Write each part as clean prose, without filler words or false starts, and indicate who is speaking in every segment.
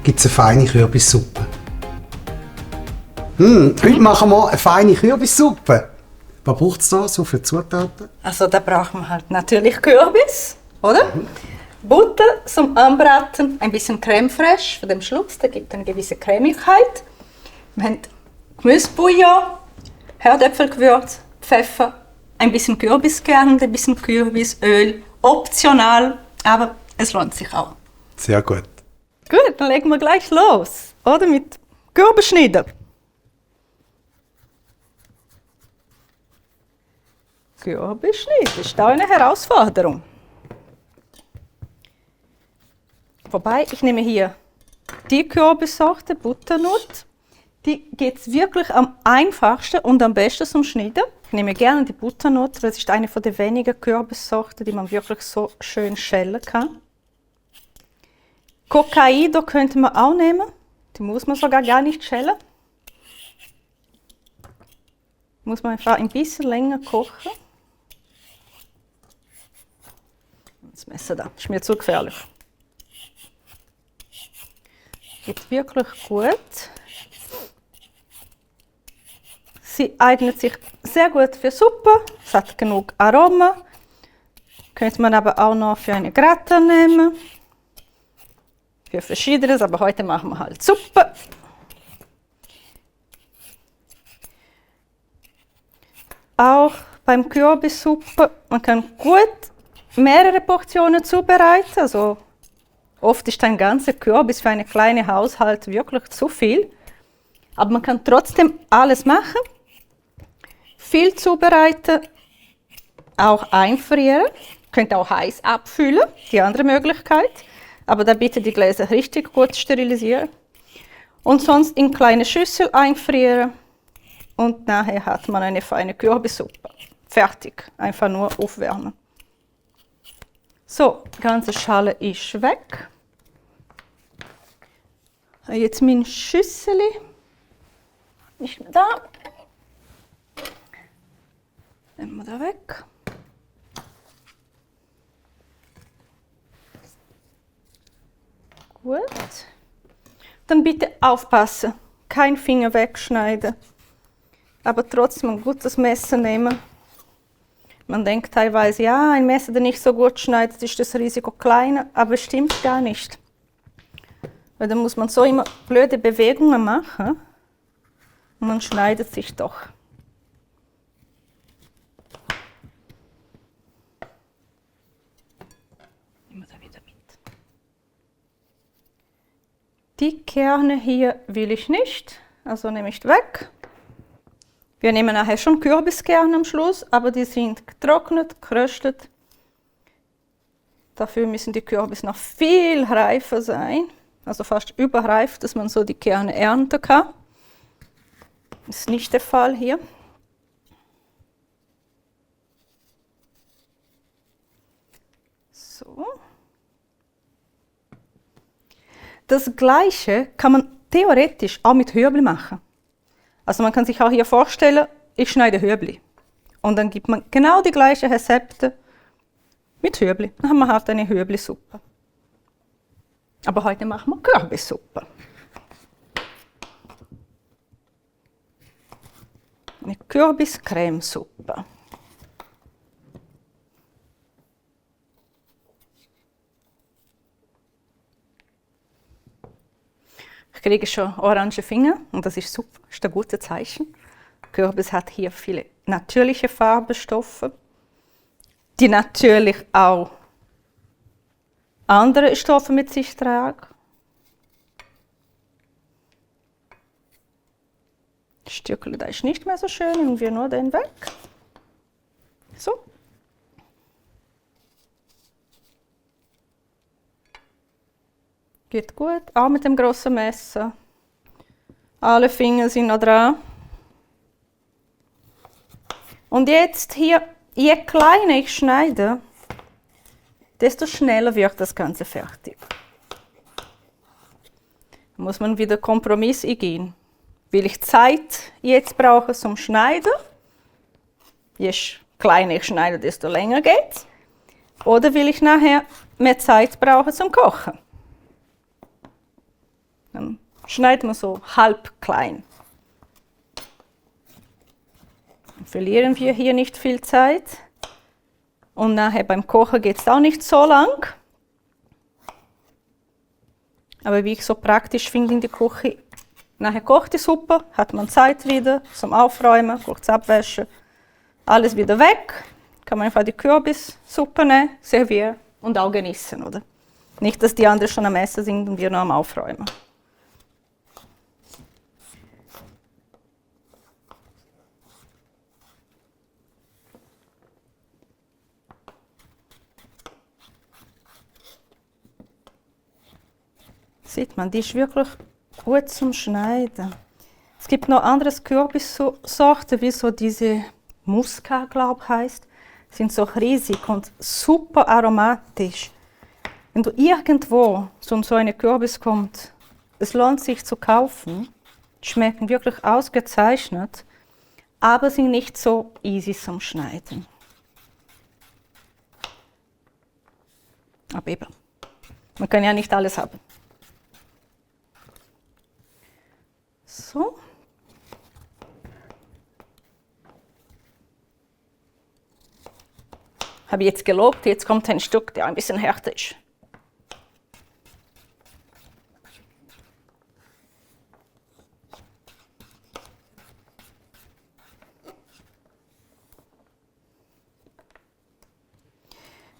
Speaker 1: gibt es eine feine Kürbissuppe. Heute machen wir eine feine Kürbissuppe. Was braucht es da so für Zutaten?
Speaker 2: Also da braucht man halt natürlich Kürbis, oder? Butter zum Anbraten, ein bisschen Creme fraiche für den Schluss, der gibt eine gewisse Cremigkeit. Wir haben Gemüsebouillon, Herdöpfelgewürz, Pfeffer, ein bisschen Kürbiskern, ein bisschen Kürbisöl, optional, aber es lohnt sich auch.
Speaker 1: Sehr gut.
Speaker 2: Gut, dann legen wir gleich los, oder? Mit Kürbisschneiden. Kürbisschneiden ist da eine Herausforderung. Wobei, ich nehme hier die Kürbissorte, Butternut. Die geht es wirklich am einfachsten und am besten zum Schneiden. Ich nehme gerne die Butternut, das ist eine der wenigen Kürbissorten, die man wirklich so schön schälen kann. Hokkaido könnte man auch nehmen, die muss man sogar gar nicht schälen. Muss man einfach ein bisschen länger kochen. Das Messer da, ist mir zu gefährlich. Geht wirklich gut. Sie eignet sich sehr gut für Suppe, es hat genug Aroma. Könnte man aber auch noch für eine Gratin nehmen. Für Verschiedenes, aber heute machen wir halt Suppe. Auch beim Kürbissuppe, man kann gut mehrere Portionen zubereiten. Also oft ist ein ganzer Kürbis für einen kleinen Haushalt wirklich zu viel. Aber man kann trotzdem alles machen. Viel zubereiten, auch einfrieren. Könnt auch heiß abfüllen, die andere Möglichkeit. Aber da bitte die Gläser richtig gut sterilisieren. Und sonst in kleine Schüssel einfrieren. Und nachher hat man eine feine Kürbissuppe. Fertig, einfach nur aufwärmen. So, die ganze Schale ist weg. Jetzt mein Schüssel ist da. Nehmen wir da weg. Gut. Dann bitte aufpassen, kein Finger wegschneiden, aber trotzdem ein gutes Messer nehmen. Man denkt teilweise, ja, ein Messer, das nicht so gut schneidet, ist das Risiko kleiner, aber es stimmt gar nicht. Weil dann muss man so immer blöde Bewegungen machen und man schneidet sich doch. Nehmen wir da wieder mit. Die Kerne hier will ich nicht, also nehme ich weg. Wir nehmen nachher schon Kürbiskerne am Schluss, aber die sind getrocknet, geröstet. Dafür müssen die Kürbis noch viel reifer sein, also fast überreif, dass man so die Kerne ernten kann. Das ist nicht der Fall hier. So. Das Gleiche kann man theoretisch auch mit Hübli machen. Also man kann sich auch hier vorstellen, ich schneide Hübli. Und dann gibt man genau die gleichen Rezepte mit Hübli. Dann haben wir halt eine Hübli-Suppe. Aber heute machen wir Kürbissuppe. Eine Kürbis-Cremesuppe. Ich kriege schon orange Finger und das ist super, das ist ein gutes Zeichen. Kürbis hat hier viele natürliche Farbstoffe, die natürlich auch andere Stoffe mit sich tragen. Das Stückchen da ist nicht mehr so schön, nehmen wir nur den weg. So. Geht gut, auch mit dem grossen Messer. Alle Finger sind noch dran. Und jetzt hier, je kleiner ich schneide, desto schneller wird das Ganze fertig. Da muss man wieder Kompromiss eingehen. Will ich Zeit jetzt brauchen zum Schneiden? Je kleiner ich schneide, desto länger geht's. Oder will ich nachher mehr Zeit brauchen zum Kochen? Dann schneidet man so halb klein. Dann verlieren wir hier nicht viel Zeit. Und nachher beim Kochen geht es auch nicht so lang. Aber wie ich so praktisch finde in der Küche, nachher kocht die Suppe, hat man Zeit wieder zum Aufräumen, kurz abwaschen, alles wieder weg. Kann man einfach die Kürbissuppe nehmen, servieren und auch genießen, oder? Nicht, dass die anderen schon am Essen sind und wir noch am Aufräumen. Sieht man, die ist wirklich gut zum Schneiden. Es gibt noch andere Kürbissorten, wie so diese Musca, glaube ich, heisst. Sind so riesig und super aromatisch. Wenn du irgendwo so eine Kürbis kommt, es lohnt sich zu kaufen. Die schmecken wirklich ausgezeichnet, aber sind nicht so easy zum Schneiden. Aber eben, man kann ja nicht alles haben. So. Habe ich jetzt gelobt, jetzt kommt ein Stück, der ein bisschen härter ist.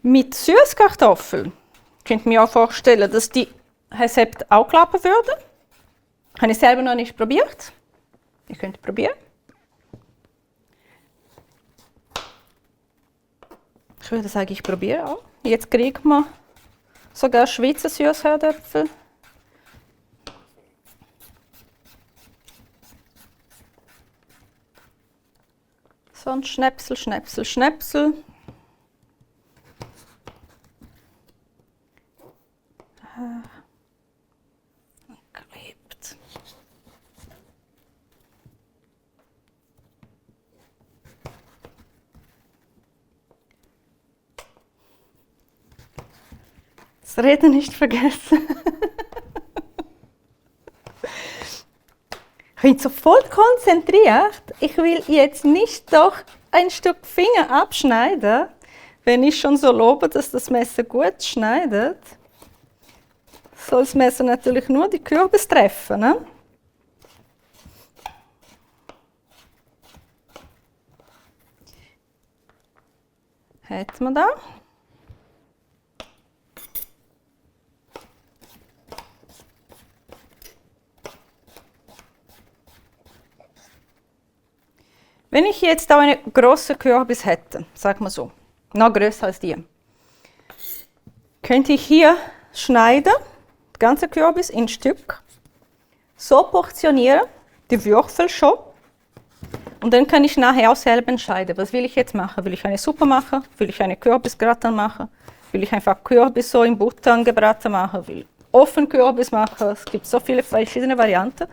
Speaker 2: Mit Süßkartoffeln könnt ihr mir auch vorstellen, dass die Rezept auch klappen würden. Habe ich selber noch nicht probiert. Ihr könnt probieren. Ich würde sagen, ich probiere auch. Jetzt kriegt man sogar Schweizer Süßherdöpfel. So ein Schnäpsel, Schnäpsel, Schnäpsel. Klebt. Das Reden nicht vergessen. Ich bin so voll konzentriert. Ich will jetzt nicht doch ein Stück Finger abschneiden, wenn ich schon so lobe, dass das Messer gut schneidet. Soll das Messer natürlich nur die Kürbis treffen. Ne? Hätten wir da. Wenn ich jetzt auch eine große Kürbis hätte, sag mal so, noch größer als die, könnte ich hier schneiden, die ganze Kürbis in Stück, so portionieren, die Würfel schon, und dann kann ich nachher auch selber entscheiden, was will ich jetzt machen. Will ich eine Suppe machen? Will ich eine Kürbisgratin machen? Will ich einfach Kürbis so in Butter angebraten machen? Will ich Ofenkürbis machen? Es gibt so viele verschiedene Varianten.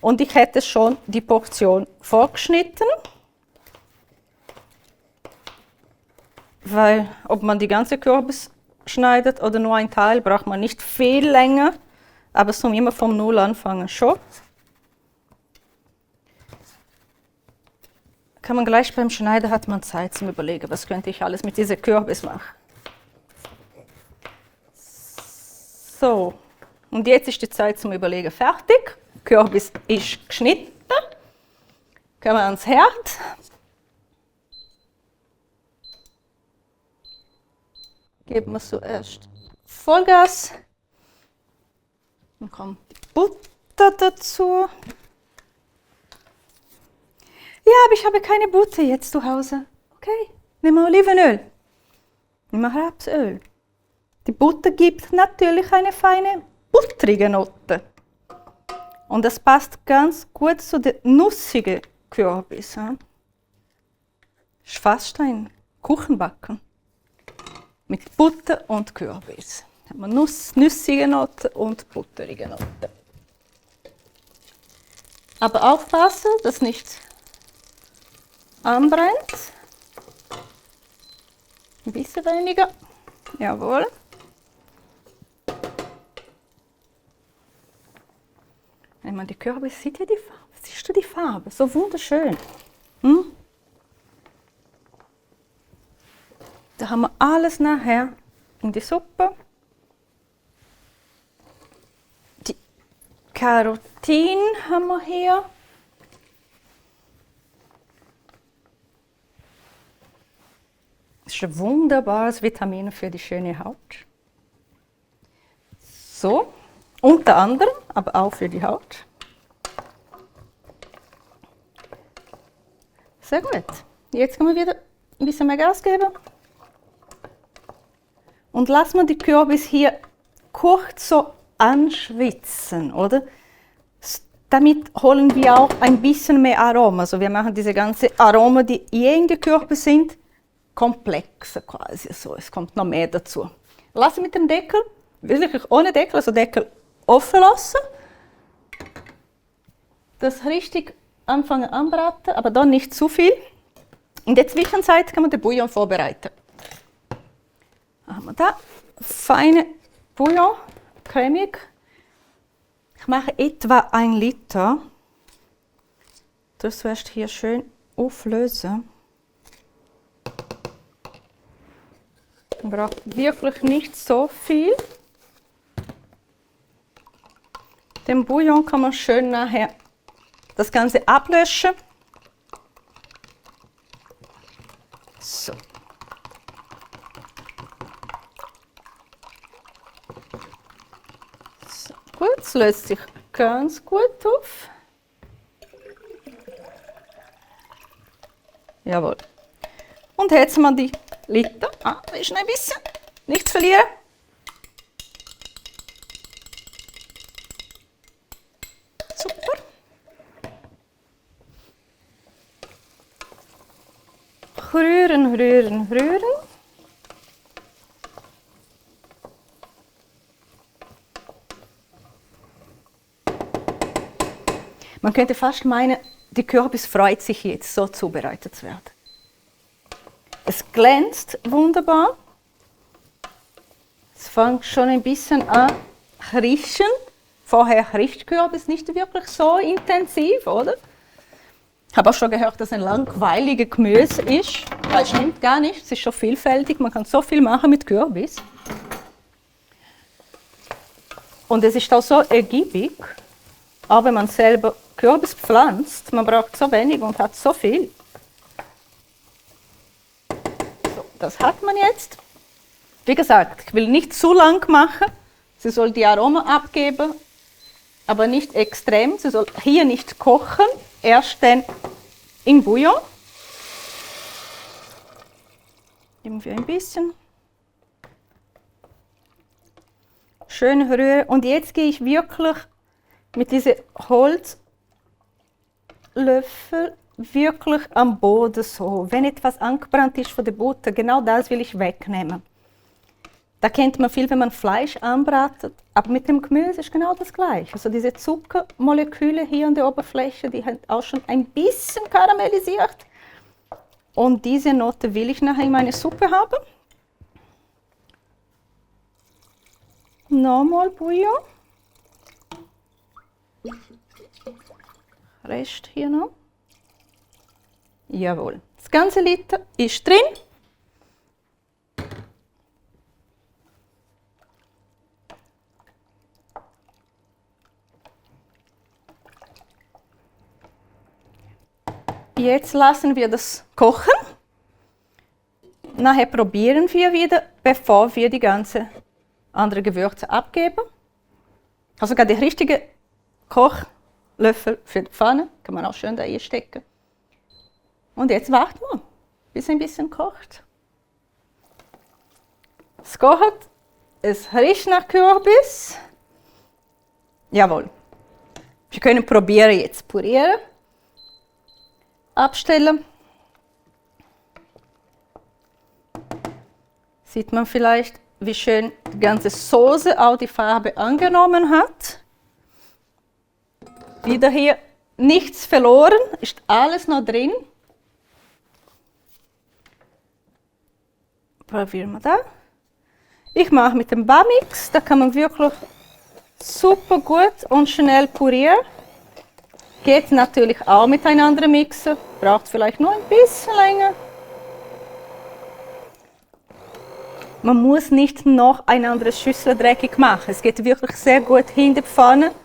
Speaker 2: Und ich hätte schon die Portion vorgeschnitten. Weil, ob man die ganze Kürbis schneidet oder nur ein Teil, braucht man nicht viel länger, aber zum immer vom Null anfangen schon. Kann man gleich beim Schneiden, hat man Zeit zum Überlegen, was könnte ich alles mit dieser Kürbis machen. So, und jetzt ist die Zeit zum Überlegen fertig. Kürbis ist geschnitten. Kommen wir ans Herd. Geben wir zuerst Vollgas. Dann kommt die Butter dazu. Ja, aber ich habe keine Butter jetzt zu Hause. Okay, nehmen wir Olivenöl. Nehmen wir Rapsöl. Die Butter gibt natürlich eine feine, buttrige Note. Und das passt ganz gut zu der nussigen Kürbis. Das ist fast ein Kuchenbacken. Mit Butter und Kürbis. Da haben wir nussige Noten und butterige Noten. Aber aufpassen, dass nicht anbrennt. Ein bisschen weniger. Jawohl. Wenn man die Kürbis sieht, ja die Farbe. Siehst du die Farbe? So wunderschön. Hm? Da haben wir alles nachher in die Suppe. Die Karotin haben wir hier. Das ist ein wunderbares Vitamin für die schöne Haut. So, unter anderem, aber auch für die Haut. Sehr gut. Jetzt können wir wieder ein bisschen mehr Gas geben. Und lassen wir die Kürbis hier kurz so anschwitzen, oder? Damit holen wir auch ein bisschen mehr Aroma. Also wir machen diese ganzen Aromen, die in den Kürbis sind, komplexer quasi. So, es kommt noch mehr dazu. Lassen mit dem Deckel, wirklich ohne Deckel, also Deckel offen lassen. Das richtig anfangen anbraten, aber dann nicht zu viel. In der Zwischenzeit kann man den Bouillon vorbereiten. Haben wir da feine Bouillon, cremig. Ich mache etwa 1 Liter. Das wirst du hier schön auflösen. Man braucht wirklich nicht so viel. Den Bouillon kann man schön nachher das Ganze ablöschen. So. So, gut, es löst sich ganz gut auf. Jawohl. Und jetzt mal die Liter. Da ist noch ein bisschen. Nichts verlieren. Super. Rühren, rühren, rühren. Man könnte fast meinen, die Kürbis freut sich jetzt, so zubereitet zu werden. Es glänzt wunderbar. Es fängt schon ein bisschen an zu riechen. Vorher riecht Kürbis nicht wirklich so intensiv, oder? Ich habe auch schon gehört, dass ein langweiliger Gemüse ist. Das stimmt gar nicht, es ist schon vielfältig, man kann so viel machen mit Kürbis. Und es ist auch so ergiebig, auch wenn man selber Kürbis pflanzt, man braucht so wenig und hat so viel. So, das hat man jetzt. Wie gesagt, ich will nicht zu lang machen, sie soll die Aroma abgeben, aber nicht extrem, sie soll hier nicht kochen, erst dann in Bouillon. Nehmen wir ein bisschen. Schön rühren. Und jetzt gehe ich wirklich mit diesem Holzlöffel wirklich am Boden so. Wenn etwas angebrannt ist von der Butter, genau das will ich wegnehmen. Da kennt man viel, wenn man Fleisch anbratet, aber mit dem Gemüse ist genau das Gleiche. Also diese Zuckermoleküle hier an der Oberfläche, die sind auch schon ein bisschen karamellisiert. Und diese Note will ich nachher in meine Suppe haben. Nochmal Bouillon. Rest hier noch. Jawohl. Das ganze Liter ist drin. Jetzt lassen wir das kochen. Nachher probieren wir wieder, bevor wir die ganzen anderen Gewürze abgeben. Also sogar die richtige Kochlöffel für die Pfanne, kann man auch schön da einstecken. Und jetzt warten wir, bis es ein bisschen kocht. Es kocht, es riecht nach Kürbis. Jawohl. Wir können probieren jetzt pürieren. Abstellen. Sieht man vielleicht, wie schön die ganze Soße auch die Farbe angenommen hat. Wieder hier nichts verloren, ist alles noch drin. Probieren wir da. Ich mache mit dem Bamix, da kann man wirklich super gut und schnell purieren. Geht natürlich auch mit einem anderen Mixer, braucht vielleicht nur ein bisschen länger. Man muss nicht noch eine andere Schüssel dreckig machen. Es geht wirklich sehr gut in die Pfanne.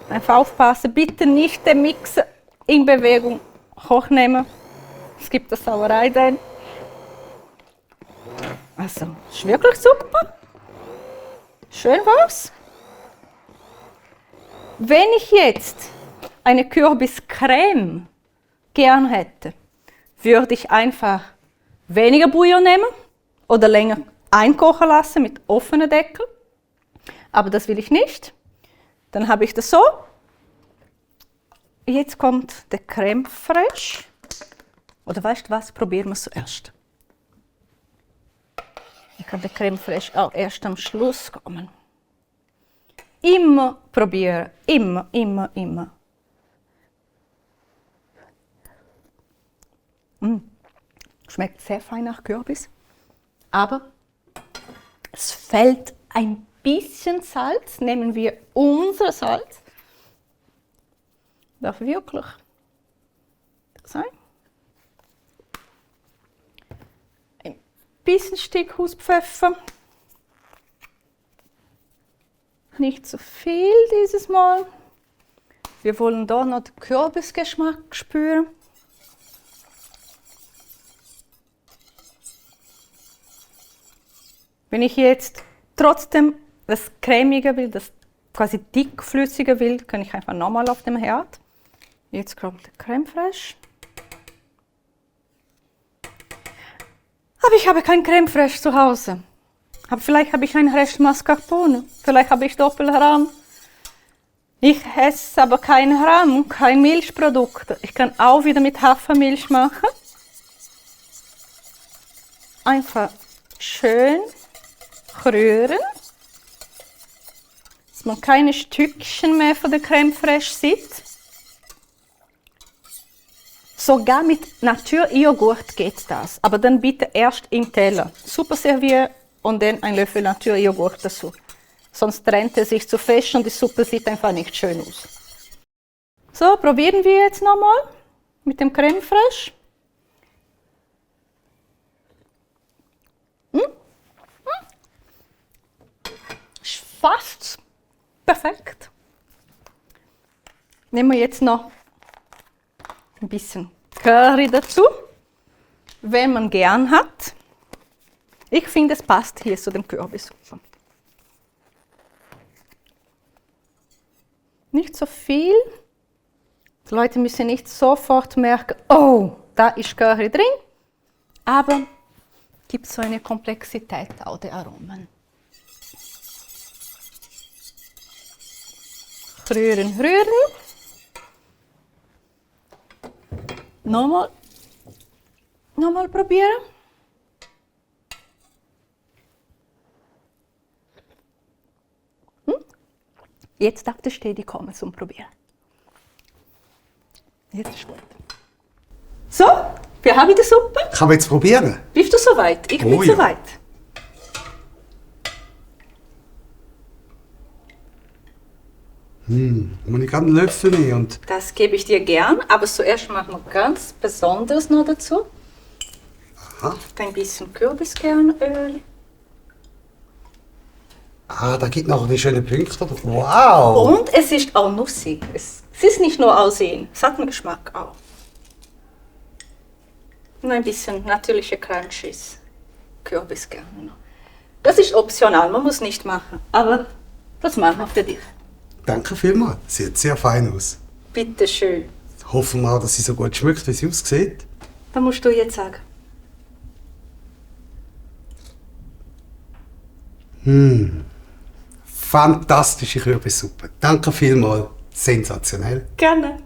Speaker 2: Einfach aufpassen, bitte nicht den Mixer in Bewegung hochnehmen. Es gibt eine Sauerei dann. Also, ist wirklich super. Schön war's. Wenn ich jetzt eine Kürbiscreme gern hätte, würde ich einfach weniger Bouillon nehmen oder länger einkochen lassen mit offenem Deckel. Aber das will ich nicht. Dann habe ich das so. Jetzt kommt der Crème fraîche. Oder weißt du was? Probieren wir es zuerst. Ich kann der Crème fraîche auch erst am Schluss kommen. Immer probieren. Immer, immer, immer. Schmeckt sehr fein nach Kürbis. Aber es fehlt ein bisschen Salz. Nehmen wir unser Salz. Darf wirklich sein. Ein bisschen Stück Hauspfeffer. Nicht zu viel dieses Mal. Wir wollen da noch den Kürbisgeschmack spüren. Wenn ich jetzt trotzdem das cremige will, das quasi dickflüssige will, kann ich einfach nochmal auf dem Herd. Jetzt kommt der Crème fraîche. Aber ich habe kein Crème fraîche zu Hause. Aber vielleicht habe ich einen Rest Mascarpone. Vielleicht habe ich Doppelrahm. Ich esse aber keinen Rahm, kein Milchprodukt. Ich kann auch wieder mit Hafermilch machen. Einfach schön rühren, dass man keine Stückchen mehr von der Crème fraîche sieht. Sogar mit Naturjoghurt geht das, aber dann bitte erst im Teller. Super servieren und dann ein Löffel Naturjoghurt dazu. Sonst trennt er sich zu fest und die Suppe sieht einfach nicht schön aus. So, probieren wir jetzt nochmal mit dem Crème fraîche. Ist fast perfekt. Nehmen wir jetzt noch ein bisschen Curry dazu, wenn man gern hat. Ich finde, es passt hier zu dem Kürbissuppe. Nicht so viel. Die Leute müssen nicht sofort merken, oh, da ist Curry drin. Aber es gibt so eine Komplexität auch der Aromen. Rühren, rühren. Nochmal probieren. Jetzt darf der Stedi kommen zum Probieren. Jetzt ist gut. So, wir haben die Suppe.
Speaker 1: Kann man jetzt probieren?
Speaker 2: Bist du soweit? Ich bin
Speaker 1: ja.
Speaker 2: soweit.
Speaker 1: Muss ich gerade einen Löffel nehmen und...
Speaker 2: Das gebe ich dir gern, aber zuerst machen wir ganz besonders noch dazu.
Speaker 1: Aha.
Speaker 2: Ein bisschen Kürbiskernöl.
Speaker 1: Ah, da gibt noch eine schöne Punkte. Wow!
Speaker 2: Und es ist auch nussig. Es ist nicht nur Aussehen, es hat einen Geschmack auch. Und ein bisschen natürliche Crunchies. Kürbiskerne noch. Das ist optional, man muss nicht machen. Aber das machen wir für dich.
Speaker 1: Danke vielmals. Sieht sehr fein aus.
Speaker 2: Bitte schön.
Speaker 1: Hoffen wir, dass sie so gut schmeckt, wie sie aussieht.
Speaker 2: Da musst du jetzt sagen.
Speaker 1: Fantastische Kürbissuppe. Danke vielmals. Sensationell.
Speaker 2: Gerne.